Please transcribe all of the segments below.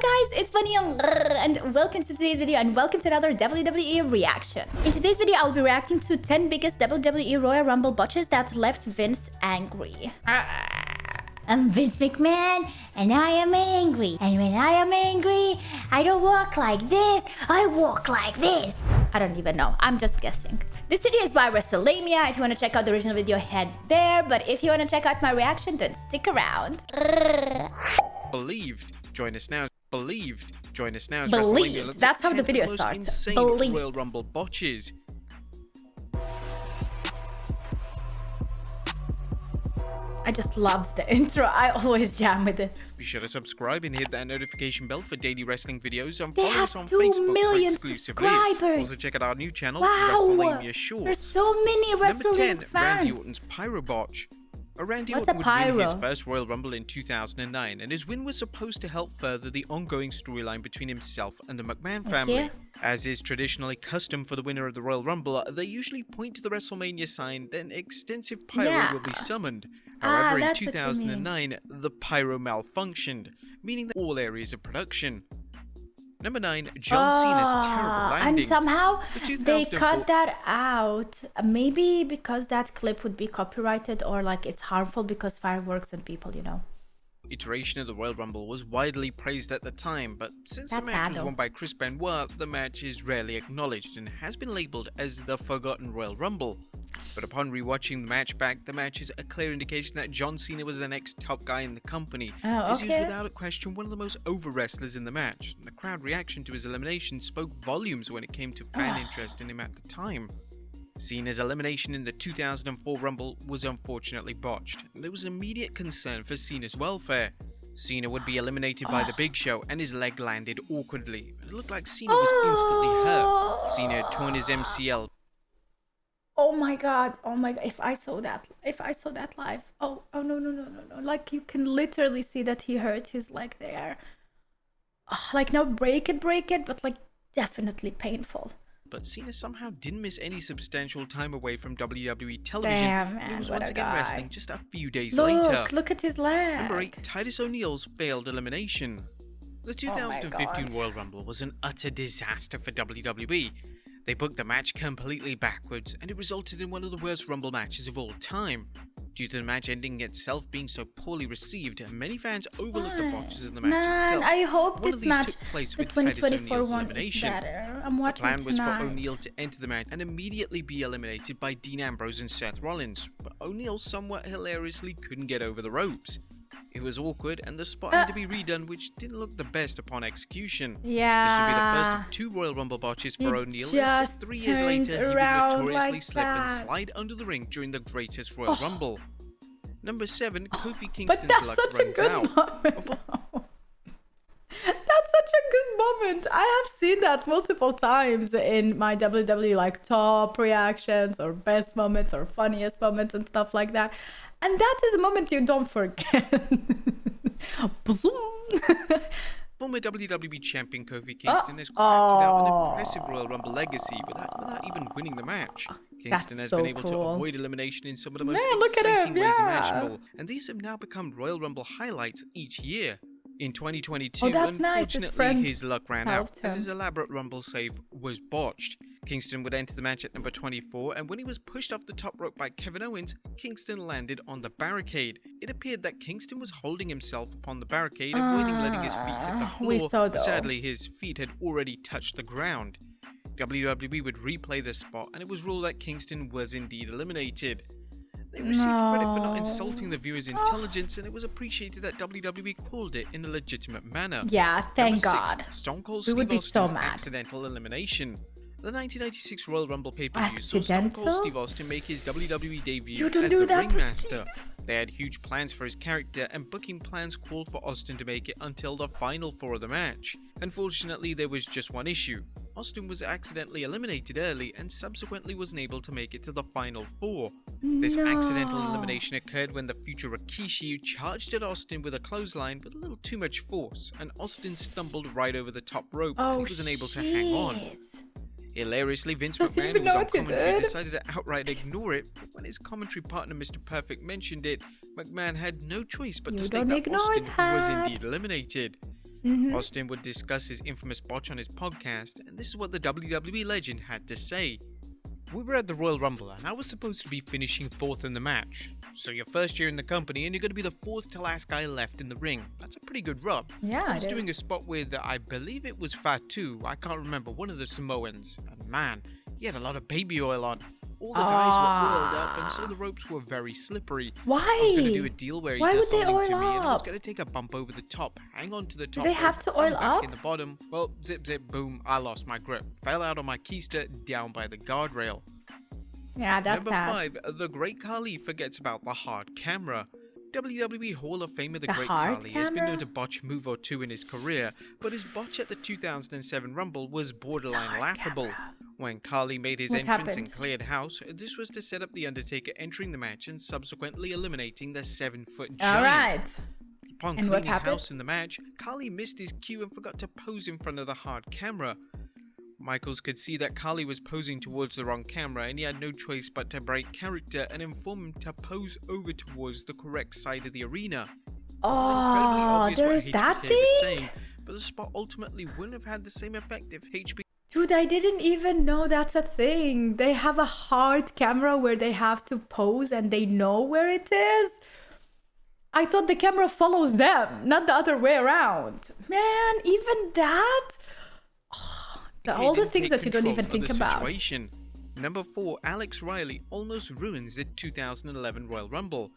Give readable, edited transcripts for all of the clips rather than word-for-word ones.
guys, it's Bunnymon and welcome to today's video and welcome to another WWE reaction. In today's video, I'll be reacting to 10 biggest WWE Royal Rumble botches that left Vince angry. I'm Vince McMahon and I am angry. And when I am angry, I don't walk like this, I walk like this. I don't even know, I'm just guessing. This video is by WrestleMania. If you want to check out the original video, head there. But if you want to check out my reaction, then stick around. Believed. Join us now. Believed. Join us now. Believed. That's how the video starts. Insane Believed. Royal Rumble botches. I just love the intro. I always jam with it. Be sure to subscribe and hit that notification bell for daily wrestling videos and They follow us have on 2 Facebook million for exclusive subscribers. lists. Also check out our new channel, Wow. WrestleMania Shorts. There's so many Number wrestling 10, fans. Randy Orton's Pyro Botch. Randy What's Orton a would win his pyro? first Royal Rumble in 2009, and his win was supposed to help further the ongoing storyline between himself and the McMahon family. Okay. As is traditionally custom for the winner of the Royal Rumble, they usually point to the WrestleMania sign, then extensive pyro will be summoned. However, in that's what you 2009, the pyro malfunctioned, meaning that all areas of production. Number 9, John Cena's terrible landing. And somehow The they 2004 cut that out. Maybe because that clip would be copyrighted, or like it's harmful because fireworks and people, you know. iteration of the Royal Rumble was widely praised at the time, but since the That's match was sad, won by Chris Benoit, the match is rarely acknowledged and has been labelled as the Forgotten Royal Rumble. But upon rewatching the match back, the match is a clear indication that John Cena was the next top guy in the company, as he was without a question one of the most over wrestlers in the match, and the crowd reaction to his elimination spoke volumes when it came to fan interest in him at the time. Cena's elimination in the 2004 Rumble was unfortunately botched, and there was immediate concern for Cena's welfare. Cena would be eliminated by the Big Show, and his leg landed awkwardly. It looked like Cena was instantly hurt. Cena had torn his MCL. Oh my god, if I saw that live. Oh no. Like you can literally see that he hurt his leg there. Like not break it, but like definitely painful. But Cena somehow didn't miss any substantial time away from WWE television. Damn, and he man, was what once a again guy. wrestling just a few days later. Look at his leg. Number 8, Titus ONeal's failed elimination. The 2015 Royal Rumble was an utter disaster for WWE. They booked the match completely backwards, and it resulted in one of the worst Rumble matches of all time. Due to the match ending itself being so poorly received, many fans overlooked the botches in the match itself. I hope One this of these match, took place the with Titus 2024 ONeal's one, is elimination. better. I'm watching The plan was for tonight. O'Neal to enter the match and immediately be eliminated by Dean Ambrose and Seth Rollins, but O'Neal somewhat hilariously couldn't get over the ropes. It was awkward and the spot had to be redone, which didn't look the best upon execution. Yeah. This would be the first of 2 Royal Rumble botches for O'Neal, as just 3 years later he would notoriously like slip and that. slide under the ring during the greatest Royal Rumble. Number 7, Kofi But Kingston's that's luck such a runs good out. moment. That's such a good moment. I have seen that multiple times in my WWE like top reactions or best moments or funniest moments and stuff like that. And that is a moment you don't forget. Former WWE champion Kofi Kingston has crafted out an impressive Royal Rumble legacy without even winning the match. Kingston has been able to avoid elimination in some of the most exciting ways imaginable, and these have now become Royal Rumble highlights each year. In 2022, unfortunately, his luck ran out as his elaborate Rumble save was botched. Kingston would enter the match at number 24, and when he was pushed off the top rope by Kevin Owens, Kingston landed on the barricade. It appeared that Kingston was holding himself upon the barricade, avoiding letting his feet hit the floor. Sadly, his feet had already touched the ground. WWE would replay the spot, and it was ruled that Kingston was indeed eliminated. They received credit for not insulting the viewer's intelligence, and it was appreciated that WWE called it in a legitimate manner. Yeah, thank Number 6, God. Stone Cold We Steve would be so Austin's mad. accidental elimination. The 1996 Royal Rumble pay-per-view saw Stone Cold Steve Austin make his WWE debut as the ringmaster. They had huge plans for his character, and booking plans called for Austin to make it until the final 4 of the match. Unfortunately, there was just one issue. Austin was accidentally eliminated early and subsequently wasn't able to make it to the final 4. This accidental elimination occurred when the future Rikishi charged at Austin with a clothesline with a little too much force, and Austin stumbled right over the top rope and he was unable to hang on. Hilariously, Vince McMahon, who was on commentary, decided to outright ignore it, but when his commentary partner Mr. Perfect mentioned it, McMahon had no choice but to state that Austin was indeed eliminated. Austin would discuss his infamous botch on his podcast, and this is what the WWE legend had to say. We were at the Royal Rumble, and I was supposed to be finishing 4th in the match. So your first year in the company, and you're going to be the 4th to last guy left in the ring. That's a pretty good rub. Yeah, I was doing a spot with, I believe it was Fatu, I can't remember, one of the Samoans. And man, he had a lot of baby oil on. All the guys were oiled up, and so the ropes were very slippery. Why? I was going to do a deal where he does something to me, and I was going to take a bump over the top, hang on to the top. Do they have to oil up? In the bottom. Well, zip, zip, boom, I lost my grip. Fell out on my keister, down by the guardrail. Yeah, that's Number sad. 5, the Great Khali forgets about the hard camera. WWE Hall of Famer the Great hard Khali has been camera? known to botch a move or two in his career, but his botch at the 2007 Rumble was borderline laughable. When Khali made his entrance and cleared house, this was to set up The Undertaker entering the match and subsequently eliminating the 7-foot giant. Alright. Upon And what cleaning happened? house in the match, Khali missed his cue and forgot to pose in front of the hard camera. Michaels could see that Khali was posing towards the wrong camera, and he had no choice but to break character and inform him to pose over towards the correct side of the arena. Oh, there is that thing? Saying, but the spot ultimately wouldn't have had the same effect if HBK. Dude, I didn't even know that's a thing. They have a hard camera where they have to pose and they know where it is. I thought the camera follows them, not the other way around. Man, even that? All the things that you don't even think about. Number 4, Alex Riley almost ruins the 2011 Royal Rumble.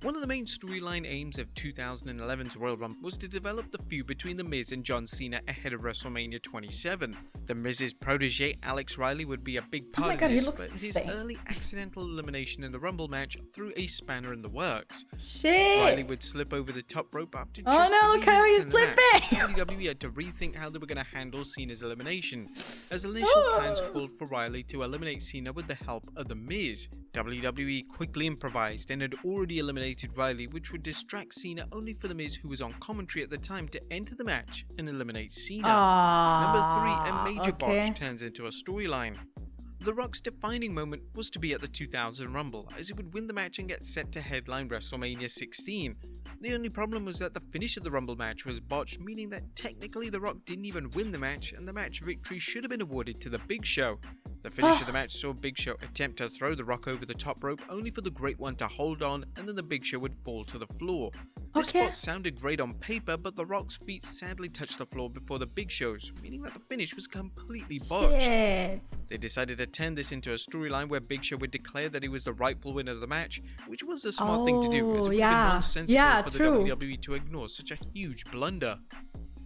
One of the main storyline aims of 2011's Royal Rumble was to develop the feud between The Miz and John Cena ahead of WrestleMania 27. The Miz's protege Alex Riley would be a big part of this, but his early accidental elimination in the Rumble match threw a spanner in the works. Shit! Riley would slip over the top rope after just look how he's slipping! WWE had to rethink how they were going to handle Cena's elimination, as initial plans called for Riley to eliminate Cena with the help of The Miz. WWE quickly improvised and had already eliminated Riley, which would distract Cena, only for The Miz, who was on commentary at the time, to enter the match and eliminate Cena. Number 3, a major botch turns into a storyline. The Rock's defining moment was to be at the 2000 Rumble, as he would win the match and get set to headline WrestleMania 16. The only problem was that the finish of the Rumble match was botched, meaning that technically The Rock didn't even win the match, and the match victory should have been awarded to the Big Show. The finish of the match saw Big Show attempt to throw The Rock over the top rope, only for the Great One to hold on, and then the Big Show would fall to the floor. This spot sounded great on paper, but The Rock's feet sadly touched the floor before the Big Show's, meaning that the finish was completely botched. They decided to turn this into a storyline where Big Show would declare that he was the rightful winner of the match, which was a smart thing to do, as it would have been nonsensical for the WWE to ignore such a huge blunder.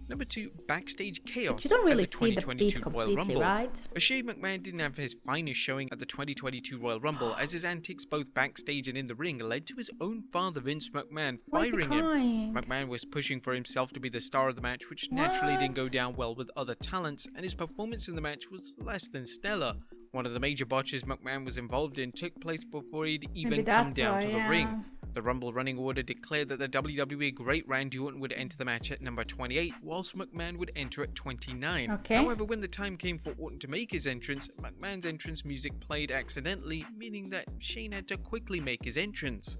Number 2, backstage chaos you don't really at the 2022 Royal Rumble. Right? Shane McMahon didn't have his finest showing at the 2022 Royal Rumble, as his antics both backstage and in the ring led to his own father Vince McMahon firing him. McMahon was pushing for himself to be the star of the match, which naturally didn't go down well with other talents, and his performance in the match was less than stellar. One of the major botches McMahon was involved in took place before he'd even come down to the ring. The Rumble running order declared that the WWE Great Randy Orton would enter the match at number 28, whilst McMahon would enter at 29. However, when the time came for Orton to make his entrance, McMahon's entrance music played accidentally, meaning that Shane had to quickly make his entrance.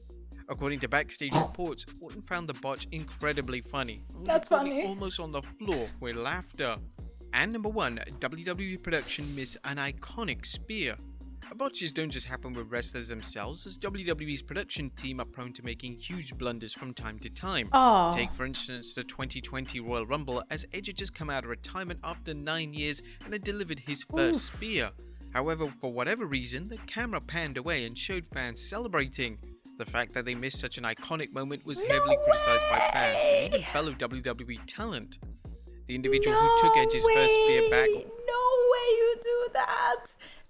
According to backstage reports, Orton found the botch incredibly funny, and was almost on the floor with laughter. And number 1, WWE production missed an iconic spear. Botches don't just happen with wrestlers themselves, as WWE's production team are prone to making huge blunders from time to time. Take for instance the 2020 Royal Rumble, as Edge had just come out of retirement after 9 years and had delivered his first spear. However, for whatever reason, the camera panned away and showed fans celebrating. The fact that they missed such an iconic moment was heavily criticized by fans and even fellow WWE talent. The individual who took Edge's first spear back... No way you do that!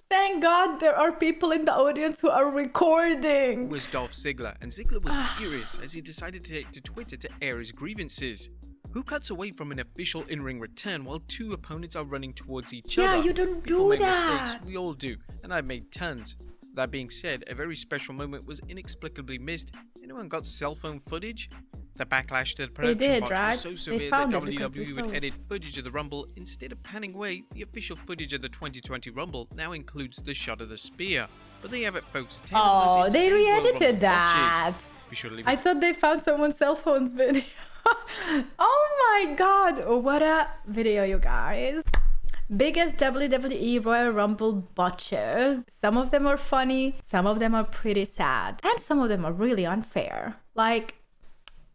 Thank God there are people in the audience who are recording. Was Dolph Ziggler, and Ziggler was furious as he decided to take to Twitter to air his grievances. Who cuts away from an official in-ring return while two opponents are running towards each other? Yeah, you don't People do make that. Mistakes, we all do, and I've made tons. That being said, a very special moment was inexplicably missed. Anyone got cell phone footage? The backlash to the production box was so severe that WWE would edit footage of the Rumble. Instead of panning away, the official footage of the 2020 Rumble now includes the shot of the spear. But there you have it, folks. Oh, they re-edited that. Be sure to leave I thought they found someone's cell phone's video. Oh my god, what a video, you guys. Biggest WWE Royal Rumble botches. Some of them are funny, some of them are pretty sad, and some of them are really unfair. Like,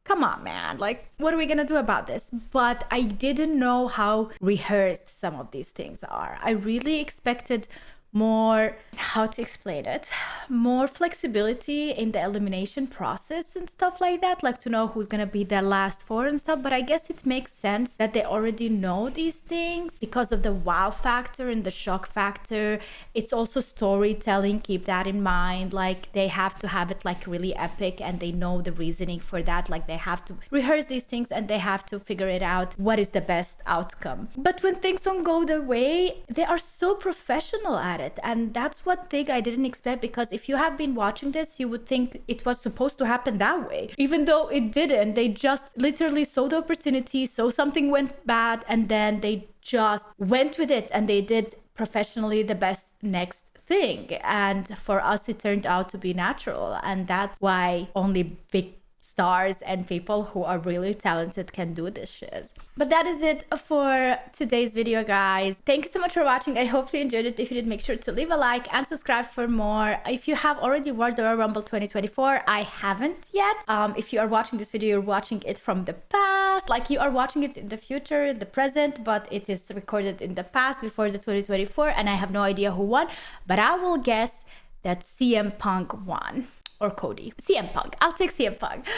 come on, man. Like, what are we gonna do about this? But I didn't know how rehearsed some of these things are. I really expected more, how to explain it, more flexibility in the elimination process and stuff like that, like to know who's gonna be the last four and stuff. But I guess it makes sense that they already know these things because of the wow factor and the shock factor. It's also storytelling, keep that in mind. Like, they have to have it like really epic, and they know the reasoning for that. Like, they have to rehearse these things and they have to figure it out, what is the best outcome. But when things don't go their way, they are so professional at it. And that's one thing I didn't expect, because if you have been watching this, you would think it was supposed to happen that way, even though it didn't. They just literally saw the opportunity, saw something went bad, and then they just went with it, and they did professionally the best next thing. And for us, it turned out to be natural, and that's why only big stars and people who are really talented can do this shit. But that is it for today's video, guys. Thank you so much for watching. I hope you enjoyed it. If you did, make sure to leave a like and subscribe for more. If you have already watched the Royal Rumble 2024, I haven't yet. If you are watching this video, you're watching it from the past, like you are watching it in the future, in the present, but it is recorded in the past before the 2024, and I have no idea who won, but I will guess that CM Punk won. Or Cody. CM Punk. I'll take CM Punk.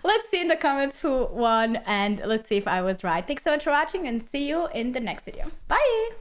Let's see in the comments who won, and let's see if I was right. Thanks so much for watching, and see you in the next video. Bye!